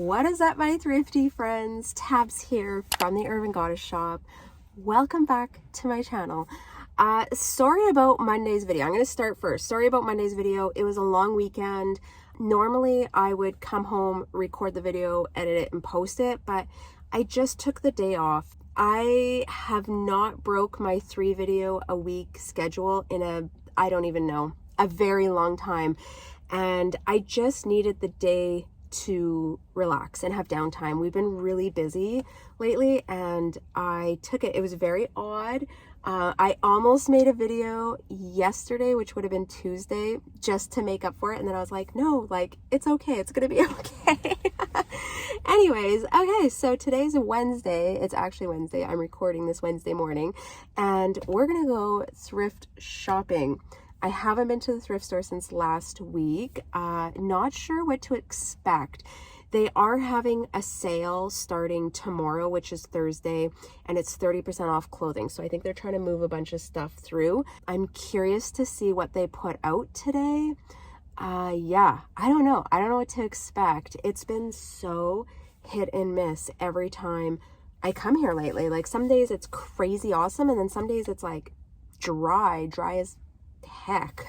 What is up, my thrifty friends? Tabs here from the Urban Goddess shop. Welcome back to my channel. Sorry about Monday's video. I'm going to start first. Sorry about Monday's video. It was a long weekend. Normally I would come home, record the video, edit it, and post it, but I just took the day off. I have not broke my 3 video a week schedule in I don't even know, a very long time. And I just needed the day to relax and have downtime. We've been really busy lately and I took it. It was very odd. I almost made a video yesterday, which would have been Tuesday, just to make up for it. And then I was like, no, like, it's okay. It's going to be okay. Anyways, okay, so today's Wednesday. It's actually Wednesday. I'm recording this Wednesday morning and we're going to go thrift shopping. I haven't been to the thrift store since last week. Not sure what to expect. They are having a sale starting tomorrow, which is Thursday, and it's 30% off clothing. So I think they're trying to move a bunch of stuff through. I'm curious to see what they put out today. Yeah, I don't know. I don't know what to expect. It's been so hit and miss every time I come here lately. Like some days it's crazy awesome, and then some days it's like dry as heck.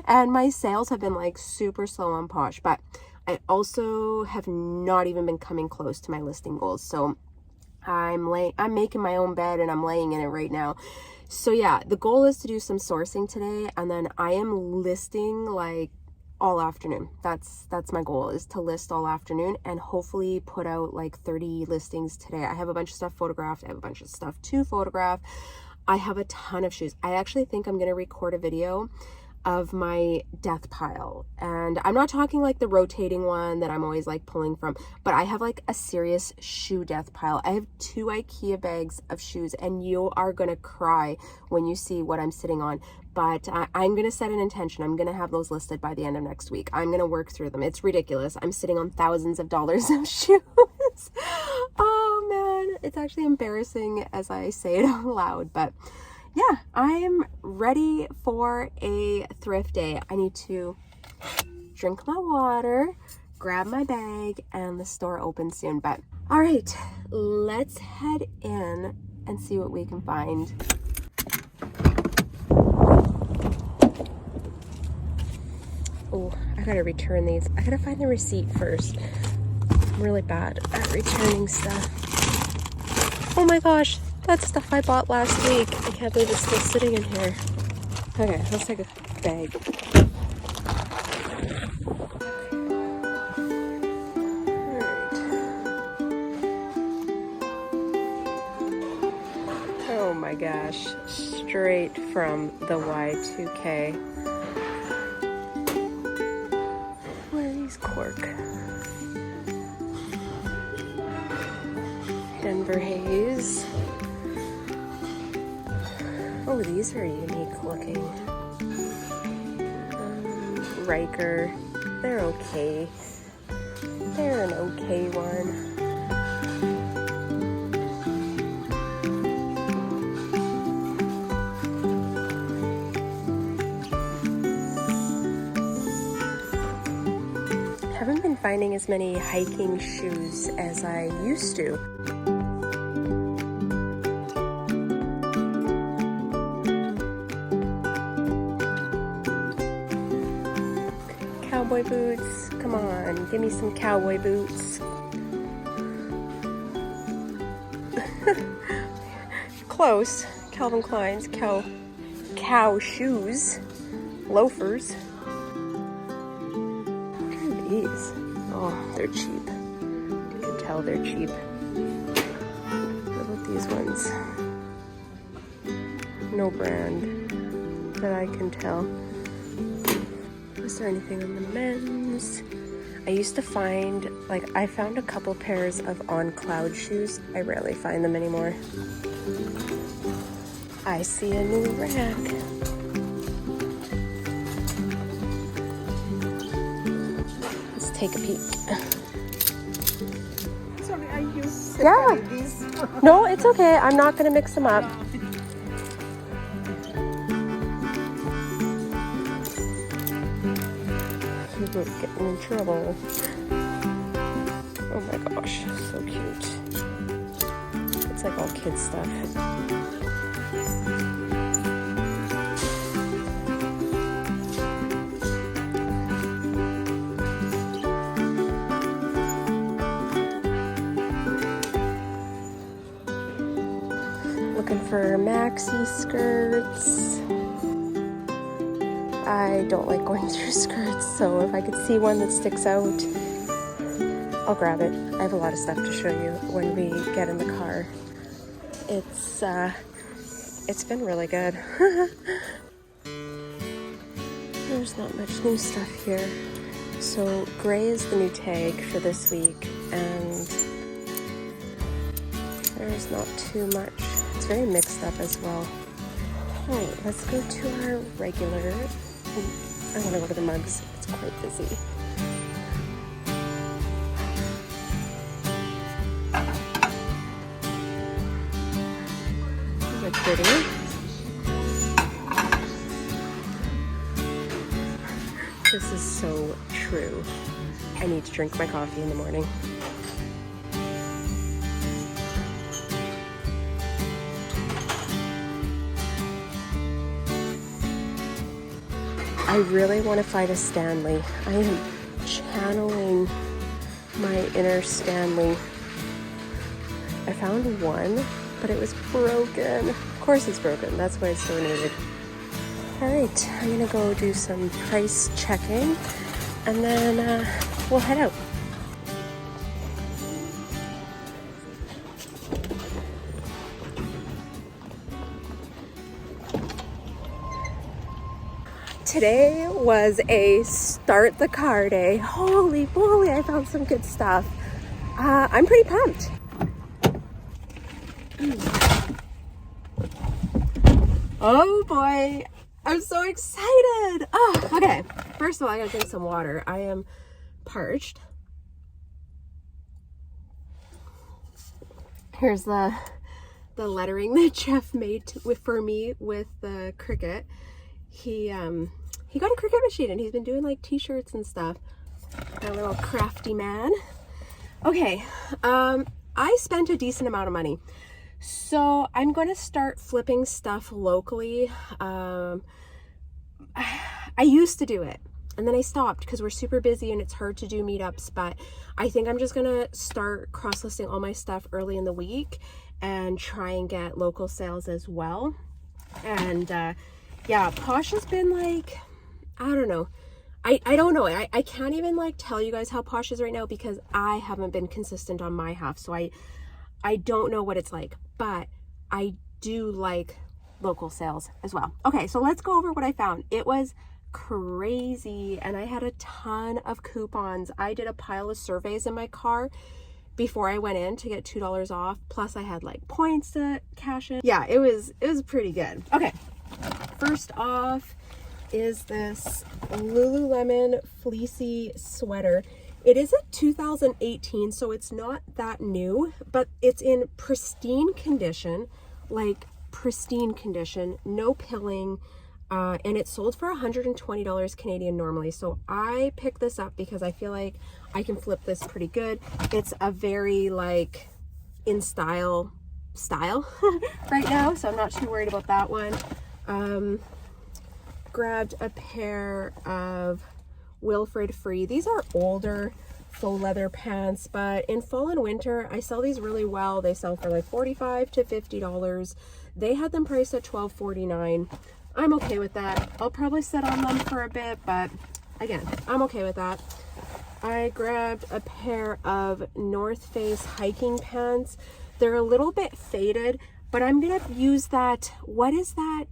And my sales have been like super slow on Posh, but I also have not even been coming close to my listing goals. So I'm making my own bed and I'm laying in it right now. So yeah, the goal is to do some sourcing today, and then I am listing like all afternoon. That's my goal, is to list all afternoon and hopefully put out like 30 listings today. I have a bunch of stuff photographed. I have a bunch of stuff to photograph. I have a ton of shoes. I actually think I'm going to record a video of my death pile. And I'm not talking like the rotating one that I'm always like pulling from, but I have like a serious shoe death pile. I have 2 IKEA bags of shoes and you are going to cry when you see what I'm sitting on. But I'm going to set an intention. I'm going to have those listed by the end of next week. I'm going to work through them. It's ridiculous. I'm sitting on thousands of dollars of shoes. Oh man, it's actually embarrassing as I say it out loud, but yeah, I am ready for a thrift day. I need to drink my water, grab my bag, and the store opens soon. But all right, let's head in and see what we can find. Oh, I gotta return these. I gotta find the receipt first. I'm really bad at returning stuff. Oh my gosh, that's stuff I bought last week. I can't believe it's still sitting in here. Okay, let's take a bag. Alright. Oh my gosh, straight from the Y2K. What are these cork? Denver Haze. Oh, these are unique looking. Riker. They're okay. They're an okay one. Haven't been finding as many hiking shoes as I used to. Cowboy boots, come on, give me some cowboy boots. Close. Calvin Klein's cow shoes, loafers. What are these? Oh, they're cheap. You can tell they're cheap. What about these ones? No brand that I can tell. Is there anything on the men's? I used to find, like, I found a couple pairs of On Cloud shoes. I rarely find them anymore. I see a new rack. Let's take a peek. Sorry, I use these. No, it's okay. I'm not going to mix them up. Getting in trouble. gosh, so cute. It's like all kids stuff. Looking for maxi skirts. I don't like going through skirts, so if I could see one that sticks out, I'll grab it. I have a lot of stuff to show you when we get in the car. It's been really good. There's not much new stuff here. So gray is the new tag for this week, and there's not too much. It's very mixed up as well. Alright, let's go to our regular. I want to go to the mugs. It's quite busy. They're pretty. This is so true. I need to drink my coffee in the morning. I really want to find a Stanley. I am channeling my inner Stanley. I found one, but it was broken. Of course it's broken. That's why it's donated. Alright, I'm going to go do some price checking, and then we'll head out. Today was a start the car day. Holy moly, I found some good stuff. I'm pretty pumped. Oh boy, I'm so excited. Oh, okay. First of all, I gotta drink some water. I am parched. Here's the lettering that Jeff made for me with the Cricut. He got a Cricut machine and he's been doing like t-shirts and stuff. A little crafty man. Okay, I spent a decent amount of money. So I'm going to start flipping stuff locally. I used to do it and then I stopped because we're super busy and it's hard to do meetups, but I think I'm just going to start cross-listing all my stuff early in the week and try and get local sales as well. And yeah, Posh has been like, I don't know. I don't know. I can't even like tell you guys how Posh is right now because I haven't been consistent on my half. So I don't know what it's like, but I do like local sales as well. Okay, so let's go over what I found. It was crazy and I had a ton of coupons. I did a pile of surveys in my car before I went in to get $2 off. Plus I had like points to cash in. Yeah, it was pretty good. Okay. First off is this Lululemon fleecy sweater. It is a 2018, so it's not that new, but it's in pristine condition, like pristine condition, no pilling, and it sold for $120 Canadian normally. So I picked this up because I feel like I can flip this pretty good. It's a very like in style right now, so I'm not too worried about that one. Grabbed a pair of Wilfred Free. These are older faux leather pants, but in fall and winter I sell these really well. They sell for like $45 to $50. They had them priced at $12.49. I'm okay with that. I'll probably sit on them for a bit, but again, I'm okay with that. I grabbed a pair of North Face hiking pants. They're a little bit faded, but I'm gonna use that, what is that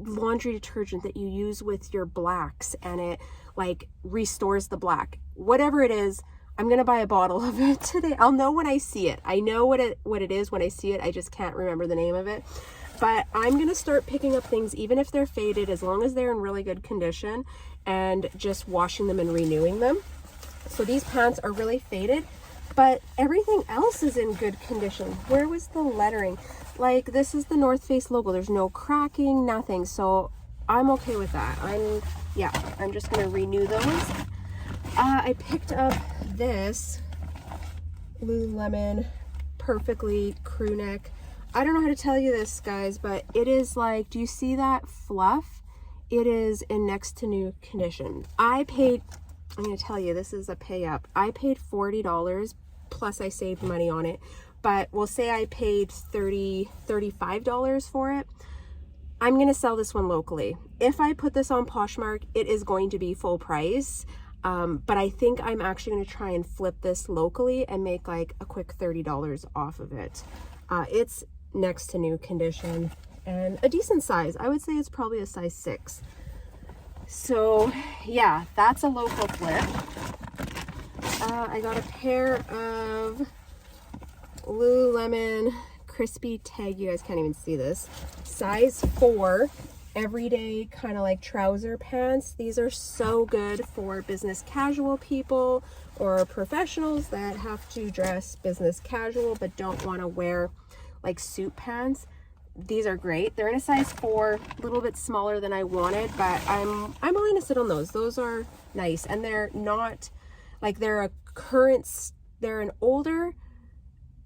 laundry detergent that you use with your blacks and it like restores the black? Whatever it is, I'm gonna buy a bottle of it today. I'll know when I see it. I know what it is when I see it. I just can't remember the name of it. But I'm gonna start picking up things even if they're faded, as long as they're in really good condition, and just washing them and renewing them. So these pants are really faded, but everything else is in good condition. Where was the lettering? Like, this is the North Face logo. There's no cracking, nothing. So I'm okay with that. I'm just gonna renew those. I picked up this. Lululemon perfectly crew neck. I don't know how to tell you this, guys, but it is like, do you see that fluff? It is in next to new condition. I paid, I'm going to tell you, this is a pay up. I paid $40 plus I saved money on it, but we'll say I paid $35 for it. I'm going to sell this one locally. If I put this on Poshmark, it is going to be full price. But I think I'm actually going to try and flip this locally and make like a quick $30 off of it. It's next to new condition and a decent size. I would say it's probably a size 6. So yeah, that's a local flip. I got a pair of Lululemon crispy tag. You guys can't even see this. Size 4. Everyday kind of like trouser pants. These are so good for business casual people or professionals that have to dress business casual but don't want to wear like suit pants. These are great. They're in a size 4, a little bit smaller than I wanted, but I'm willing to sit on those. Those are nice, and they're not like they're an older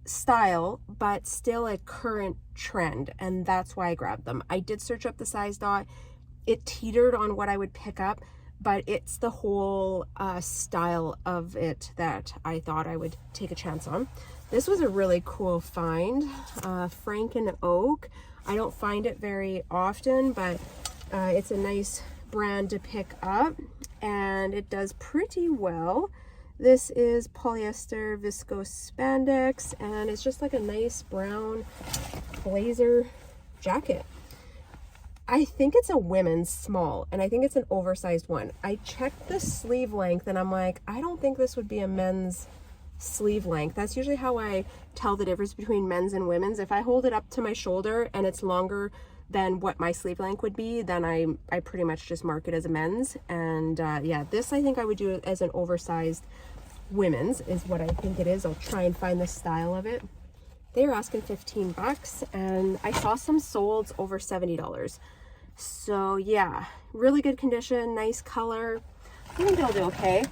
style but still a current trend, and that's why I grabbed them. I did search up the size dot. It teetered on what I would pick up, but it's the whole style of it that I thought I would take a chance on. This was a really cool find. Frank and Oak. I don't find it very often, but it's a nice brand to pick up, and it does pretty well. This is polyester viscose spandex, and it's just like a nice brown blazer jacket. I think it's a women's small, and I think it's an oversized one. I checked the sleeve length, and I'm like, I don't think this would be a men's sleeve length. That's usually how I tell the difference between men's and women's. If I hold it up to my shoulder and it's longer than what my sleeve length would be, then I pretty much just mark it as a men's. And yeah, this I think I would do it as an oversized women's is what I think it is. I'll try and find the style of it. They were asking 15 bucks, and I saw some solds over $70. So yeah, really good condition, nice color. I think it'll do okay.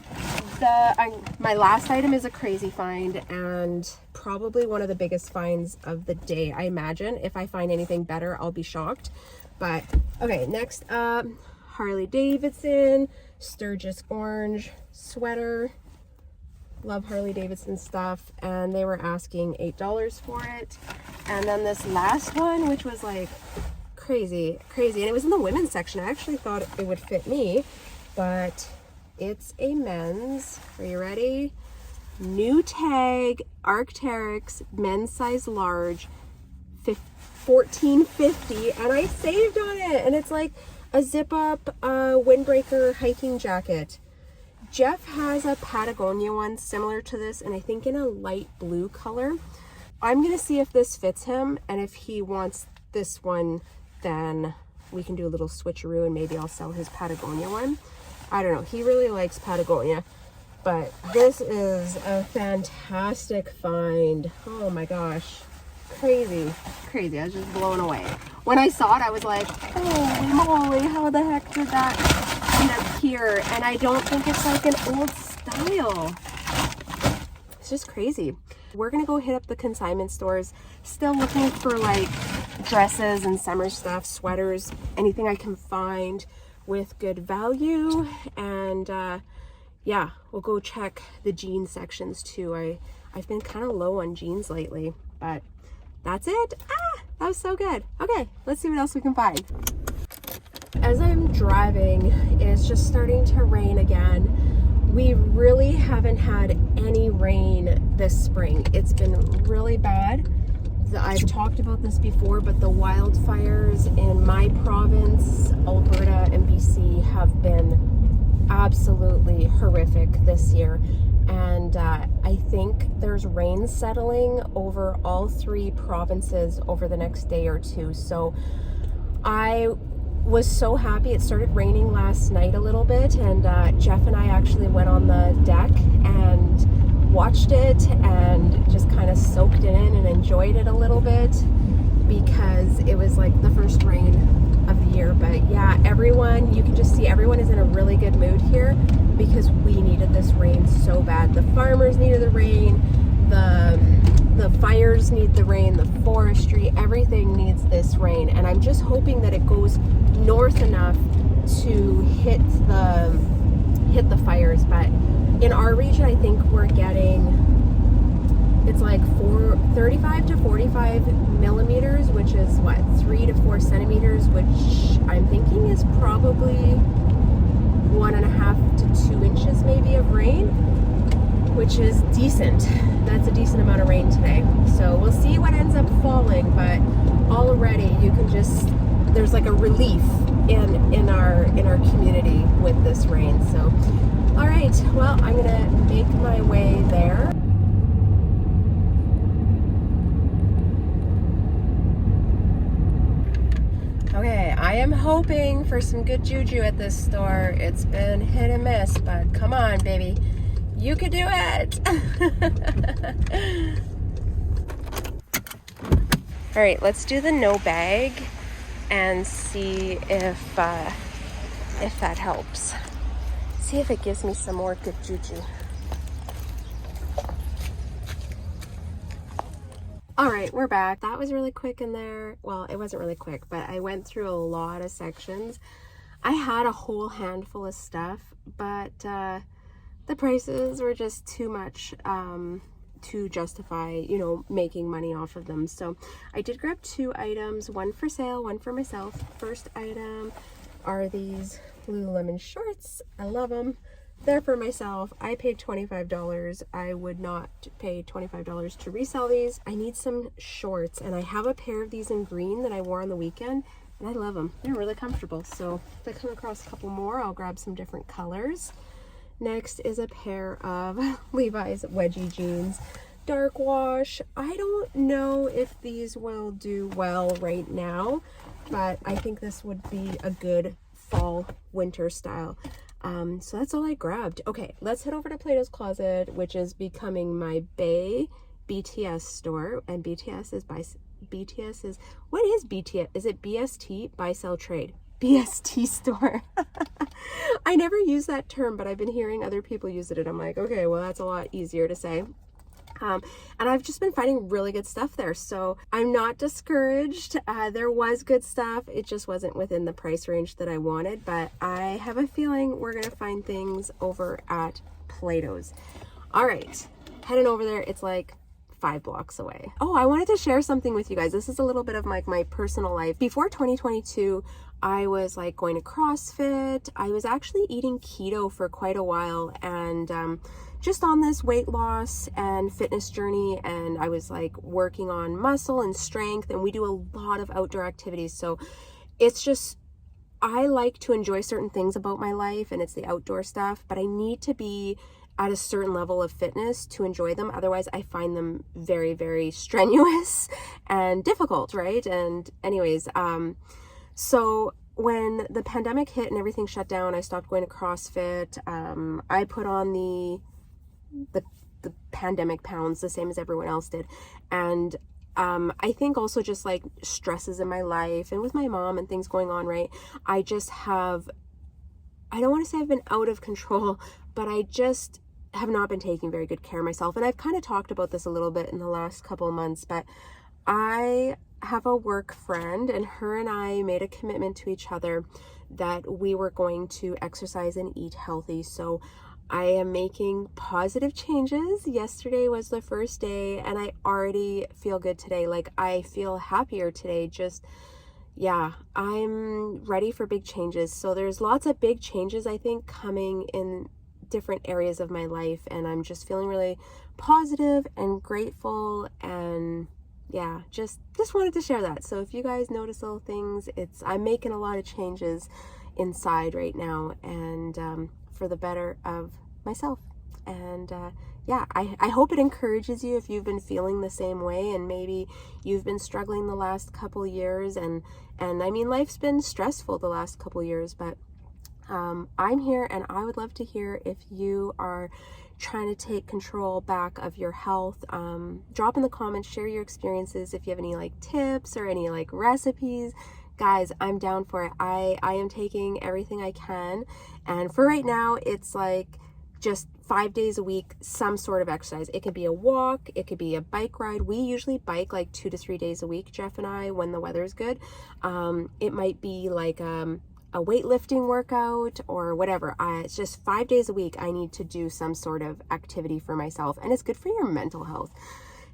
My last item is a crazy find, and probably one of the biggest finds of the day, I imagine. If I find anything better, I'll be shocked. But okay, next up, Harley Davidson Sturgis orange sweater. Love Harley Davidson stuff, and they were asking $8 for it. And then this last one, which was like crazy, and it was in the women's section. I actually thought it would fit me, but it's a men's. Are you ready? New tag, Arc'teryx, men's size large, $14.50, and I saved on it. And it's like a zip up windbreaker hiking jacket. Jeff has a Patagonia one similar to this, and I think in a light blue color. I'm gonna see if this fits him, and if he wants this one, then we can do a little switcheroo and maybe I'll sell his Patagonia one. I don't know, he really likes Patagonia, but this is a fantastic find. Oh my gosh, crazy. I was just blown away. When I saw it, I was like, holy moly, how the heck did that end up here? And I don't think it's like an old style. It's just crazy. We're gonna go hit up the consignment stores, still looking for like dresses and summer stuff, sweaters, anything I can find with good value. And yeah, we'll go check the jean sections too. I've been kind of low on jeans lately, but that's it. That was so good. Okay, let's see what else we can find. As I'm driving, it's just starting to rain again. We really haven't had any rain this spring. It's been really bad. I've talked about this before, but the wildfires in my province, Alberta and BC, have been absolutely horrific this year. And I think there's rain settling over all 3 provinces over the next day or 2. So I was so happy. It started raining last night a little bit, and Jeff and I actually went on the deck and watched it and just kind of soaked it in and enjoyed it a little bit, because it was like the first rain of the year. But yeah, everyone, you can just see everyone is in a really good mood here because we needed this rain so bad. The farmers needed the rain, the fires need the rain, the forestry, everything needs this rain, and I'm just hoping that it goes north enough to hit the fires. But in our region, I think we're getting, it's like 35 to 45 millimeters, which is what, 3 to 4 centimeters, which I'm thinking is probably 1.5 to 2 inches maybe of rain, which is decent. That's a decent amount of rain today. So we'll see what ends up falling, but already you can just, there's like a relief in our community with this rain. So all right, well, I'm gonna make my way there. Okay, I am hoping for some good juju at this store. It's been hit and miss, but come on, baby. You could do it. All right, let's do the no bag and see if that helps. See if it gives me some more good juju. All right, we're back. That was really quick in there. Well, it wasn't really quick, but I went through a lot of sections. I had a whole handful of stuff, but the prices were just too much to justify, you know, making money off of them. So I did grab 2 items, one for sale, one for myself. First item are these Lululemon shorts. I love them. They're for myself. I paid $25. I would not pay $25 to resell these. I need some shorts, and I have a pair of these in green that I wore on the weekend, and I love them. They're really comfortable. So if I come across a couple more, I'll grab some different colors. Next is a pair of Levi's wedgie jeans, dark wash. I don't know if these will do well right now, but I think this would be a good fall winter style. So that's all I grabbed. Okay, let's head over to Plato's Closet, which is becoming my Bay BTS store, and BTS is what is BTS? Is it BST? Buy, sell, trade. BST store. I never use that term, but I've been hearing other people use it, and I'm like, okay, well, that's a lot easier to say. And I've just been finding really good stuff there, so I'm not discouraged. There was good stuff. It just wasn't within the price range that I wanted, but I have a feeling we're gonna find things over at Plato's. All right, heading over there. It's like 5 blocks away. Oh, I wanted to share something with you guys. This is a little bit of like my personal life. Before 2022, I was like going to CrossFit. I was actually eating keto for quite a while, and just on this weight loss and fitness journey, and I was like working on muscle and strength, and we do a lot of outdoor activities. So it's just, I like to enjoy certain things about my life, and it's the outdoor stuff, but I need to be at a certain level of fitness to enjoy them. Otherwise, I find them very, very strenuous and difficult, right? And anyways, so when the pandemic hit and everything shut down, I stopped going to CrossFit. I put on the pandemic pounds, the same as everyone else did. And I think also just like stresses in my life and with my mom and things going on, right? I just have, I don't want to say I've been out of control, but I just have not been taking very good care of myself. And I've kind of talked about this a little bit in the last couple of months, but I have a work friend, and her and I made a commitment to each other that we were going to exercise and eat healthy. So I am making positive changes. Yesterday was the first day, and I already feel good today. Like, I feel happier today. Just, yeah, I'm ready for big changes. So there's lots of big changes, I think, coming in different areas of my life, and I'm just feeling really positive and grateful, and yeah, just wanted to share that. So if you guys notice little things, I'm making a lot of changes inside right now, and for the better of myself. And yeah, I hope it encourages you if you've been feeling the same way, and maybe you've been struggling the last couple years, and I mean, life's been stressful the last couple years, but I'm here, and I would love to hear if you are trying to take control back of your health. Drop in the comments, share your experiences. If you have any like tips or any like recipes, guys, I'm down for it. I am taking everything I can, and for right now, it's like just 5 days a week, some sort of exercise. It could be a walk, it could be a bike ride. We usually bike like 2 to 3 days a week, Jeff and I, when the weather's good. It might be like a weightlifting workout or whatever. It's just 5 days a week I need to do some sort of activity for myself, and it's good for your mental health.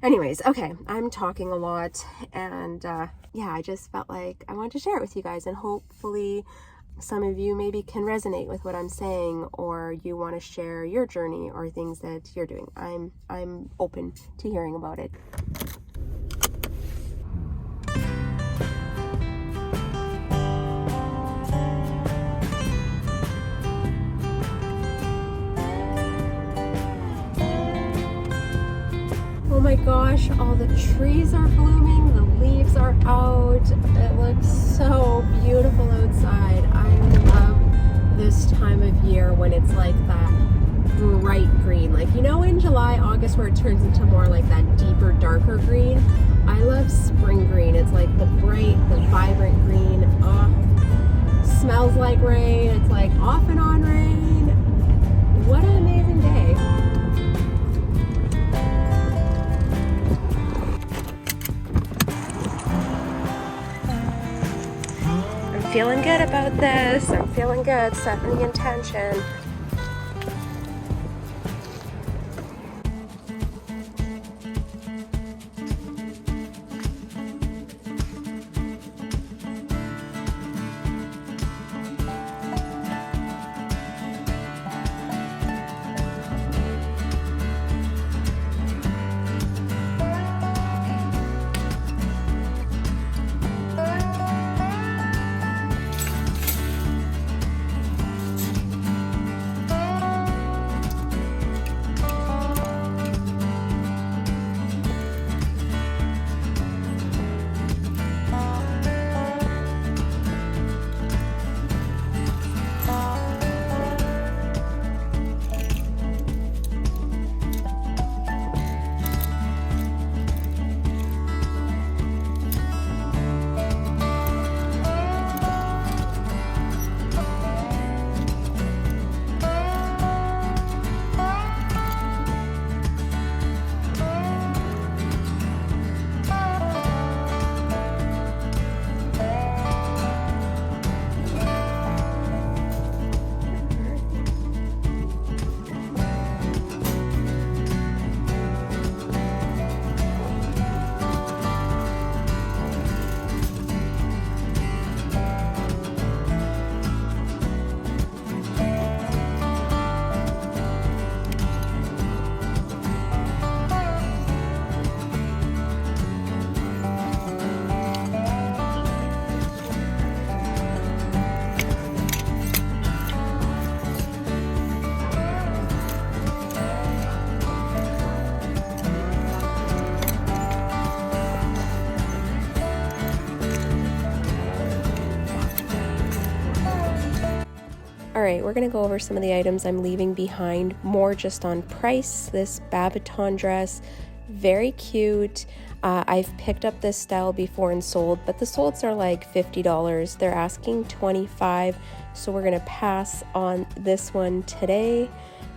Anyways, okay, I'm talking a lot, and yeah, I just felt like I wanted to share it with you guys, and hopefully some of you maybe can resonate with what I'm saying, or you want to share your journey or things that you're doing. I'm open to hearing about it. Oh my gosh, all the trees are blooming, the leaves are out. It looks so beautiful outside. I love this time of year when it's like that bright green. Like, you know, in July, August, where it turns into more like that deeper, darker green. I love spring green. It's like the bright, the vibrant green. Oh, smells like rain. It's like off and on rain. What an amazing day. Feeling good about this. I'm feeling good, setting the intention. Alright, we're going to go over some of the items I'm leaving behind, more just on price. This Babaton dress, very cute. I've picked up this style before and sold, but the solds are like $50. They're asking $25, so we're going to pass on this one today.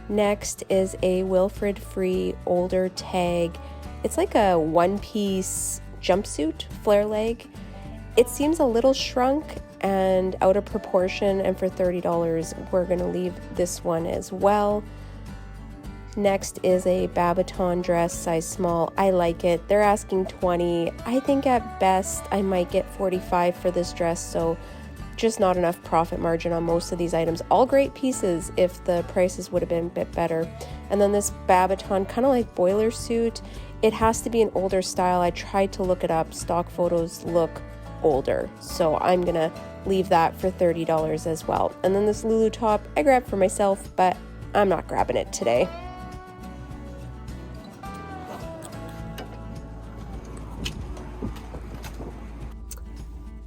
Next is a Wilfred Free older tag. It's like a one-piece jumpsuit, flare leg. It seems a little shrunk and out of proportion, and for $30 we're gonna leave this one as well. Next is a Babaton dress, size small. I like it. They're asking $20. I think at best I might get $45 for this dress, so just not enough profit margin on most of these items. All great pieces if the prices would have been a bit better. And then this Babaton, kind of like boiler suit. It has to be an older style. I tried to look it up. Stock photos look older, so I'm gonna leave that for $30 as well. And then this Lulu top I grabbed for myself, but I'm not grabbing it today.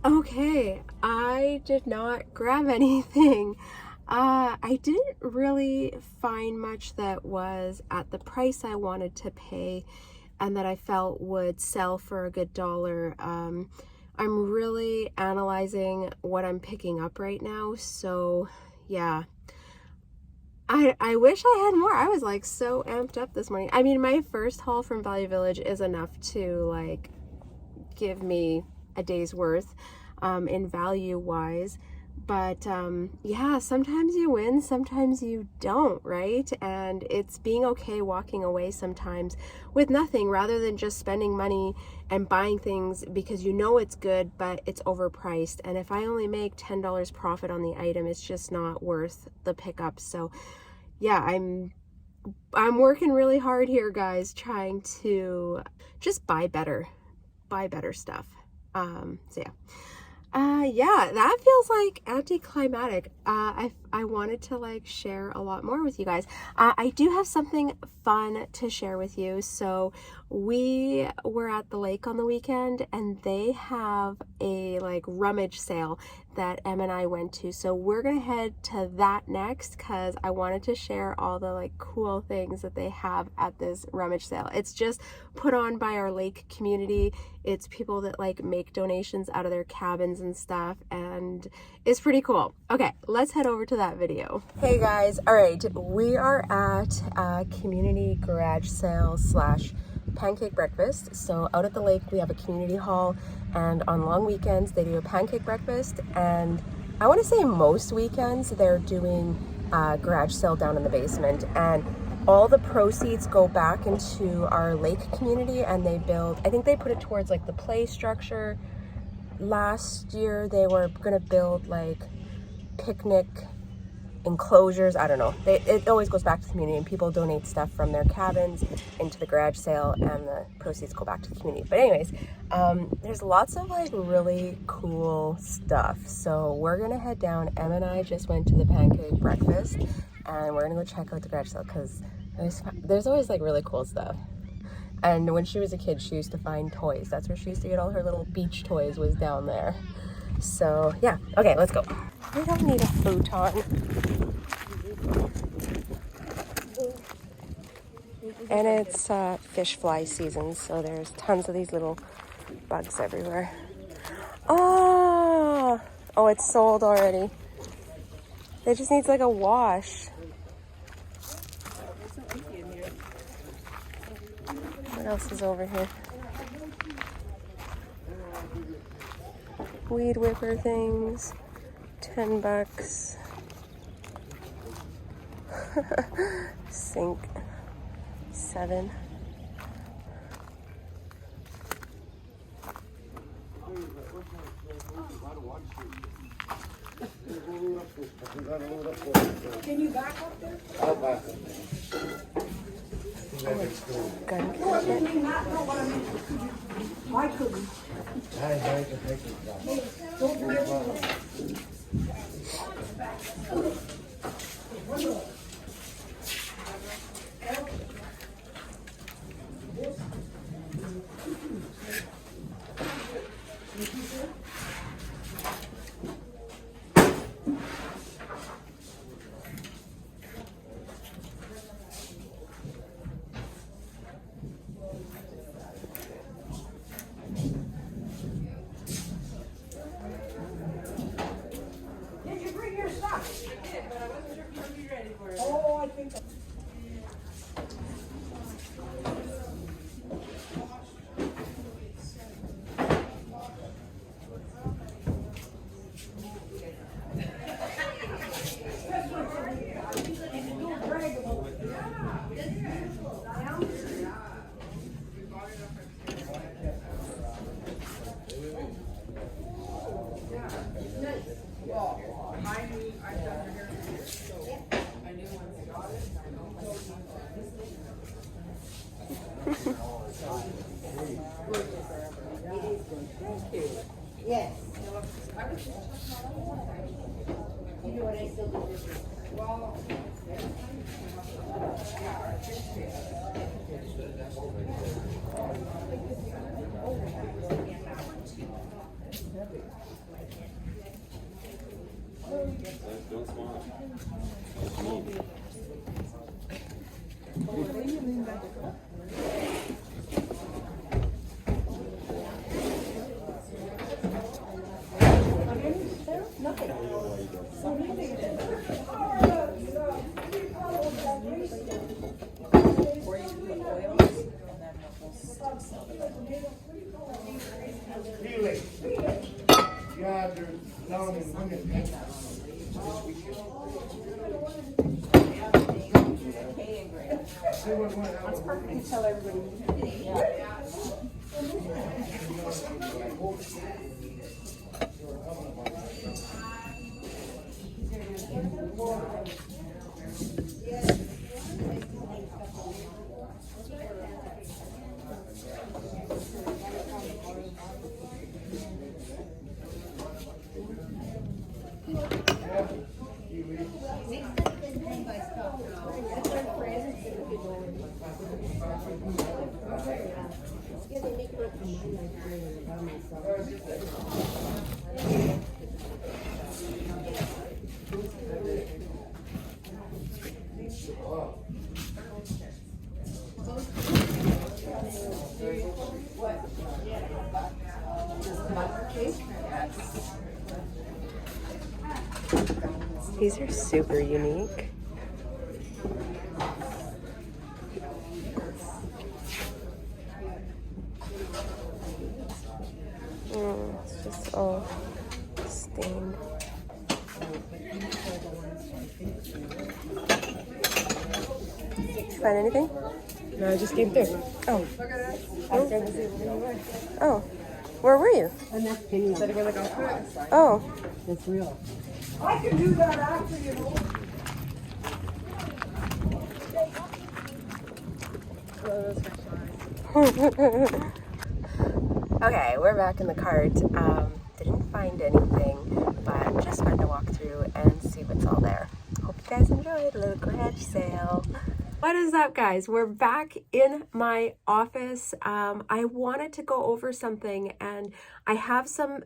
Okay, I did not grab anything. I didn't really find much that was at the price I wanted to pay and that I felt would sell for a good dollar. I'm really analyzing what I'm picking up right now, so yeah. I wish I had more. I was like so amped up this morning. I mean, my first haul from Value Village is enough to like give me a day's worth in value wise. But yeah, sometimes you win, sometimes you don't, right? And it's being okay walking away sometimes with nothing rather than just spending money and buying things because you know it's good, but it's overpriced. And if I only make $10 profit on the item, it's just not worth the pickup. So yeah, I'm working really hard here, guys, trying to just buy better stuff. So yeah, that feels like anticlimactic. I wanted to like share a lot more with you guys. I do have something fun to share with you. So we were at the lake on the weekend and they have a like rummage sale that Em and I went to. So we're gonna head to that next because I wanted to share all the like cool things that they have at this rummage sale. It's just put on by our lake community. It's people that like make donations out of their cabins and stuff, and it's pretty cool. Okay, let's head over to that video. Hey guys, all right, we are at a community garage sale / pancake breakfast. So out at the lake we have a community hall, and on long weekends they do a pancake breakfast, and I want to say most weekends they're doing a garage sale down in the basement, and all the proceeds go back into our lake community, and they build, I think they put it towards like the play structure. Last year they were gonna build like picnic enclosures. I don't know, it always goes back to the community, and people donate stuff from their cabins into the garage sale, and the proceeds go back to the community. But anyways, there's lots of like really cool stuff, so we're gonna head down. Em and I just went to the pancake breakfast, and we're gonna go check out the garage sale because there's always like really cool stuff. And when she was a kid, she used to find toys. That's where she used to get all her little beach toys, was down there. So yeah, okay, let's go. We don't need a futon. And it's fish fly season, so there's tons of these little bugs everywhere. Oh, it's sold already. It just needs like a wash. What else is over here? Weed whipper things, $10. Sink, $7. Can you back up there? I'll back up. Gun No, I mean, not what I mean. I couldn't. Don't forget. Did you bring your stuff? I did, but I wasn't sure if you would be ready for it. Oh, I think. Yes. You know what I still do? Well, Don't smile. Yeah, they're down in women. That's perfect. Tell everybody. These are super unique. It's just all stained. Find anything? No, I just came through. Oh. I'm trying to see what you want. Oh. Where were you? And that's penny. Said it was like a Oh. It's real. I can do that after, you know. Okay, we're back in the cart. Didn't find anything, but just wanted to walk through and see what's all there. Hope you guys enjoyed. Local hedge sale. What is up, guys? We're back in my office. I wanted to go over something, and I have some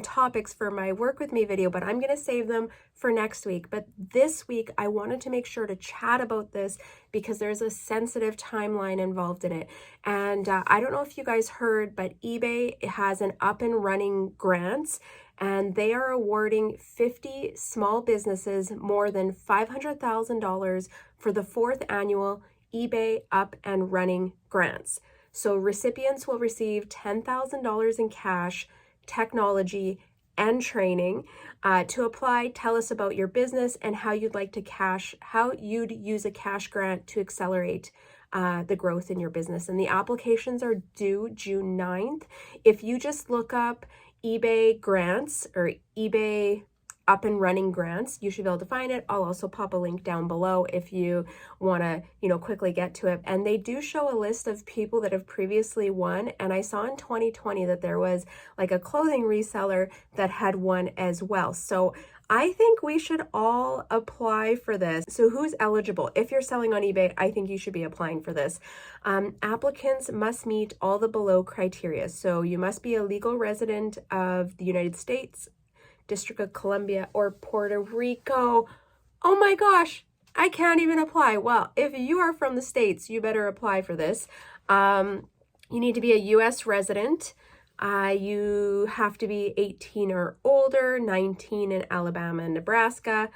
topics for my work with me video, but I'm going to save them for next week. But this week I wanted to make sure to chat about this because there's a sensitive timeline involved in it. And I don't know if you guys heard, but eBay has an up and running grants, and they are awarding 50 small businesses more than $500,000 for the 4th annual eBay up and running grants. So recipients will receive $10,000 in cash, technology, and training. To apply, tell us about your business and how you'd use a cash grant to accelerate the growth in your business. And the applications are due June 9th. If you just look up eBay grants or eBay up and running grants, you should be able to find it. I'll also pop a link down below if you want to, quickly get to it. And they do show a list of people that have previously won. And I saw in 2020 that there was like a clothing reseller that had won as well. So I think we should all apply for this. So who's eligible? If you're selling on eBay, I think you should be applying for this. Applicants must meet all the below criteria. So you must be a legal resident of the United States, District of Columbia, or Puerto Rico. Oh my gosh, I can't even apply. Well, if you are from the States, you better apply for this. You need to be a US resident. You have to be 18 or older, 19 in Alabama and Nebraska.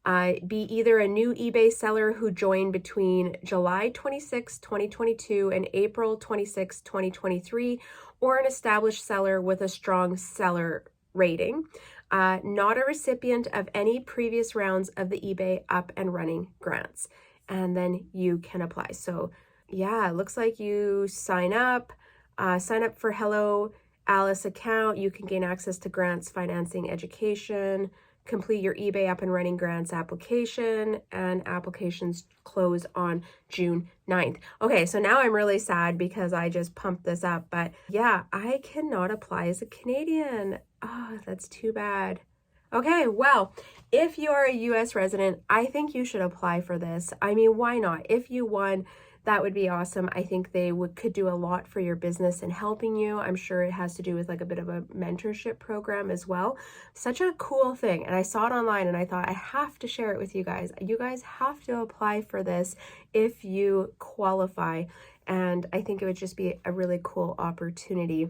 Be either a new eBay seller who joined between July 26, 2022 and April 26, 2023, or an established seller with a strong seller rating. Not a recipient of any previous rounds of the eBay up and running grants. And then you can apply. So yeah, it looks like you sign up for Hello Alice account. You can gain access to grants, financing, education, complete your eBay up and running grants application, and applications close on June 9th. Okay, so now I'm really sad because I just pumped this up, but yeah, I cannot apply as a Canadian. Oh, that's too bad. Okay, well, if you are a US resident, I think you should apply for this. I mean, why not? If you won, that would be awesome. I think they could do a lot for your business and helping you. I'm sure it has to do with like a bit of a mentorship program as well. Such a cool thing. And I saw it online and I thought I have to share it with you guys. You guys have to apply for this if you qualify. And I think it would just be a really cool opportunity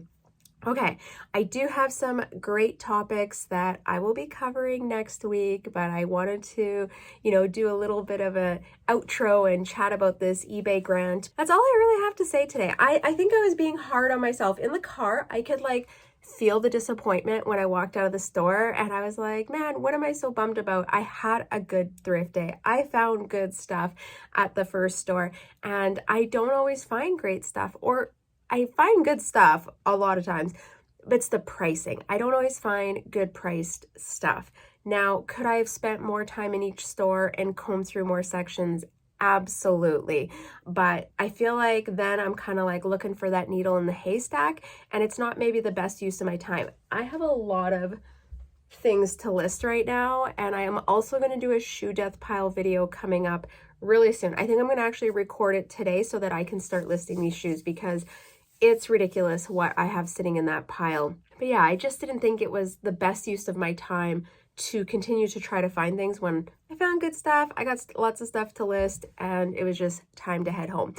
Okay, I do have some great topics that I will be covering next week, but I wanted to, do a little bit of a outro and chat about this eBay grant. That's all I really have to say today. I think I was being hard on myself. In the car, I could feel the disappointment when I walked out of the store, and I was like, man, what am I so bummed about? I had a good thrift day. I found good stuff at the first store, and I don't always find great stuff, or I find good stuff a lot of times, but it's the pricing. I don't always find good priced stuff. Now, could I have spent more time in each store and combed through more sections? Absolutely. But I feel like then I'm kind of looking for that needle in the haystack, and it's not maybe the best use of my time. I have a lot of things to list right now, and I am also going to do a shoe death pile video coming up really soon. I think I'm going to actually record it today so that I can start listing these shoes, because it's ridiculous what I have sitting in that pile. But yeah, I just didn't think it was the best use of my time to continue to try to find things when I found good stuff. I got lots of stuff to list, and it was just time to head home.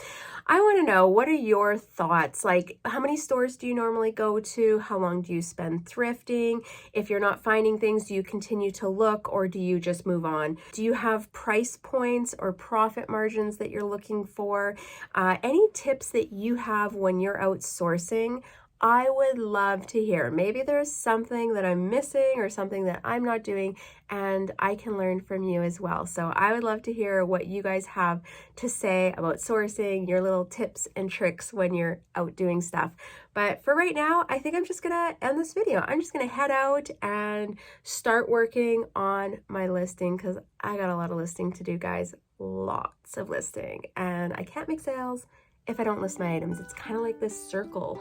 I want to know, what are your thoughts? How many stores do you normally go to? How long do you spend thrifting? If you're not finding things, do you continue to look, or do you just move on? Do you have price points or profit margins that you're looking for? Any tips that you have when you're outsourcing? I would love to hear. Maybe there's something that I'm missing or something that I'm not doing, and I can learn from you as well. So I would love to hear what you guys have to say about sourcing, your little tips and tricks when you're out doing stuff. But for right now, I think I'm just gonna end this video. I'm just gonna head out and start working on my listing, because I got a lot of listing to do, guys. Lots of listing, and I can't make sales if I don't list my items. It's kind of like this circle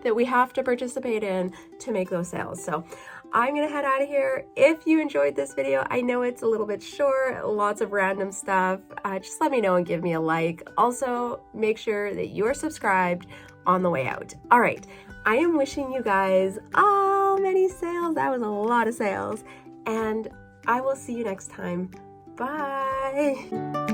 that we have to participate in to make those sales. So I'm gonna head out of here. If you enjoyed this video, I know it's a little bit short, lots of random stuff, just let me know and give me a like. Also, make sure that you are subscribed on the way out. All right, I am wishing you guys all many sales. That was a lot of sales, and I will see you next time. Bye.